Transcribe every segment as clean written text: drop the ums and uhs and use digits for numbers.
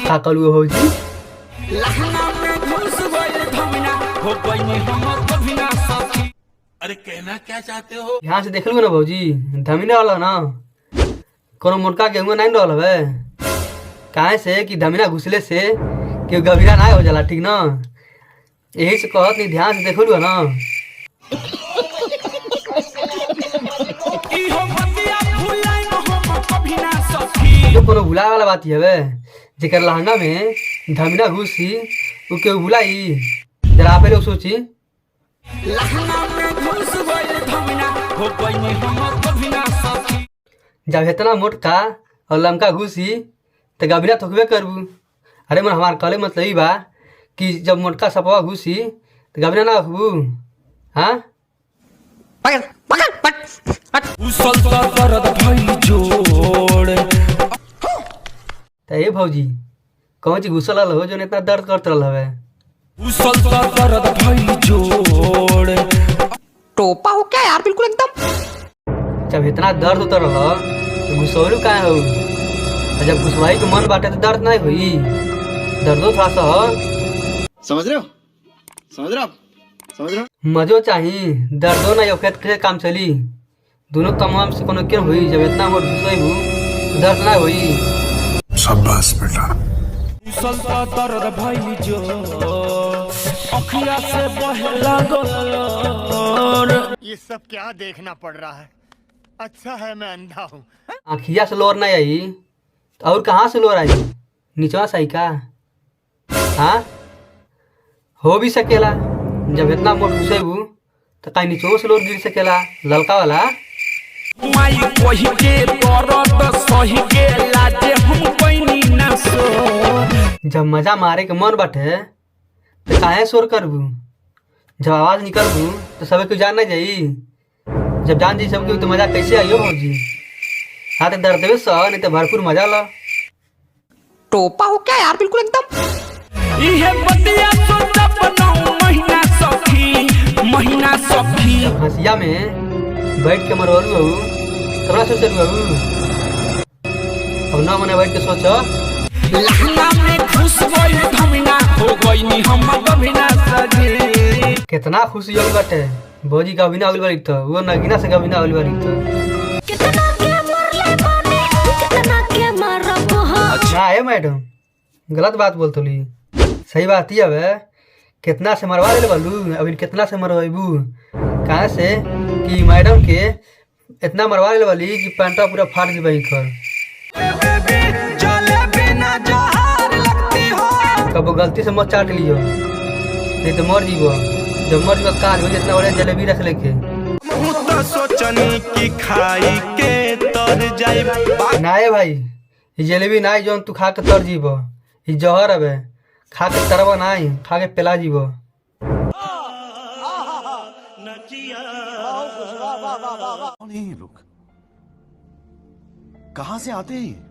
का कलू हो जी अरे कहना क्या चाहते हो? ध्यान से देख लू ना भौजी, धमीना वाला ना कोनो मोटका गेहूं नहीं डाल हवे। काहे से कि धमीना घुसले से कि गभीरा ना हो जाला, ठीक ना। यही से कहत नहीं, ध्यान से देख लू ना। जो कोनो भुलाए वाला बात हवे, जेकर लहंगा में धमीना घुसी उ के भुलाई, जरा आप लोग सोची। जब इतना मोटका और लमका घुसी तो गभीरा थोकबे करबू। अरे मन हमार कहले मतलब ई बा कि जब मोटका सपवा घुसी तो गभीरा ना रखबू। हाँ तो ये भौजी कौन चीज घुसल हो जो इतना दर्द करत रहल हवे। टोपा हो क्या यार, बिल्कुल एकदम। जब इतना दर्द होता रहा तो घुसौलू काहे हो। और जब घुसवाई के मन बाटे तो दर्द नहीं हुई, दर्दो थोड़ा सा हो। समझ रहे हो? समझ रहे हो? समझ रहे हो? मजो चाहिए, दर्दो नहीं होखे के काम चली। दोनों तमाम से कोनो क्यों हुई। जब इतना मोट घुसवाई तो दर्द ना हुई। शाबाश बेटा। ये सब क्या देखना पड़ रहा है? अच्छा है मैं अंधा हूँ। आखिया से लोर नहीं आई तो और कहाँ से लोर आई? नीचवा सही का। हाँ हो भी सकेला। जब इतना मोट घुसेबू तो कहीं नीचों से लोर गिर सकेला, ललका वाला। जब मजा मारे के मन बाटे तो काहे शोर करबू। जब आवाज निकलबू तो सबे क्यों जान नहीं जाई। जब जान जी सबके तो मजा कैसे आइयो भौजी। हाँ तो दर्द में सह, नहीं तो भरपूर मजा लो। टोपा हो क्या यार, बिल्कुल एकदम। हंसिया में बैठ के मरवलू हूँ, कतना सोचलू हूँ। अब ना मने बैठ के सोचो। कितना खुशी होगी बाटे भौजी का अभिनय होगी बारी तो वो नगीना से अभिनय होगी बारी तो। अच्छा है मैडम, गलत बात बोलते ली। सही बात ही है। कितना से मरवा ले बोलू, अभी कितना से मरवाबू। कहाँ से कि मैडम के इतना मरवा ले वाली कि पैंटा पूरा फाट गई वही कर। कब गलती से मत चाट लियो, नहीं तो मर जीवो। जब मर जीवो काज हो जितना बड़े जलेबी रख लेके ना है भाई। ये जलेबी ना जो तू खा के तर जीवो, ये जहर है। खा के तरवा ना खा के पेला जीवो। कौन है ये लोग? कहाँ से आते हैं?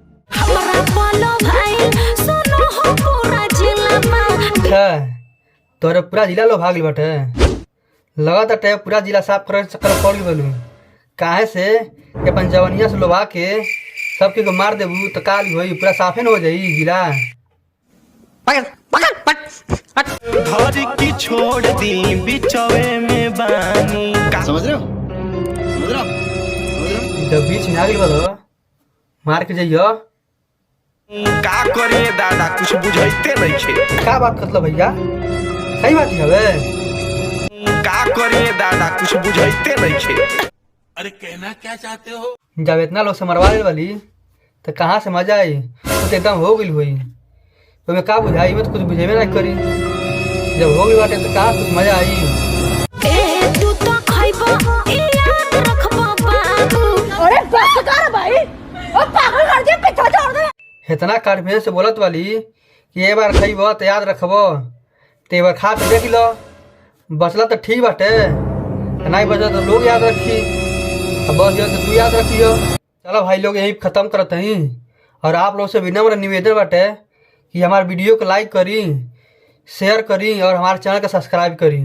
तोरे पूरा जिला लो भाग बाटे। लगा था पूरा जिला साफ करे चक्कर पड़ गलू। काहे से अपन जवनिया से लोभा के सबके को मार देबू तो काल होई, पूरा साफे न हो जाई जिला। की छोड़ दी बिचवे में बानी। समझ रहे हो? समझ रहे हो? समझ रहे हो? जब बीच में आ गई बोलो मार के जाइयो। का करिए दादा, कुछ बुझाइते नहीं छे। का बात करलो भैया, सही बात ही हवे। का करिए दादा, कुछ बुझाइते नहीं छे। अरे कहना क्या चाहते हो? जब इतना लोग से मरवा ले वाली तो कहाँ से मजा आई। तो एकदम हो गई हुई तो मैं का बुझाई, मैं तो कुछ बुझेबे नहीं करी। जब हो गई बाटे तो कहाँ कुछ मजा आई। इतना कॉन्फिडेंस से बोलत वाली कि एक बार खइबो तो याद रखबो, तो एक बार खा के देख लो। बचला तो ठीक बाटे, नहीं बचला तो लोग याद रखी। अब बस जो तो तू याद रखियो। चलो भाई लोग यही खत्म करते हैं। और आप लोग से विनम्र निवेदन बाटे कि हमारे वीडियो को लाइक करी, शेयर करी और हमारे चैनल को सब्सक्राइब करी।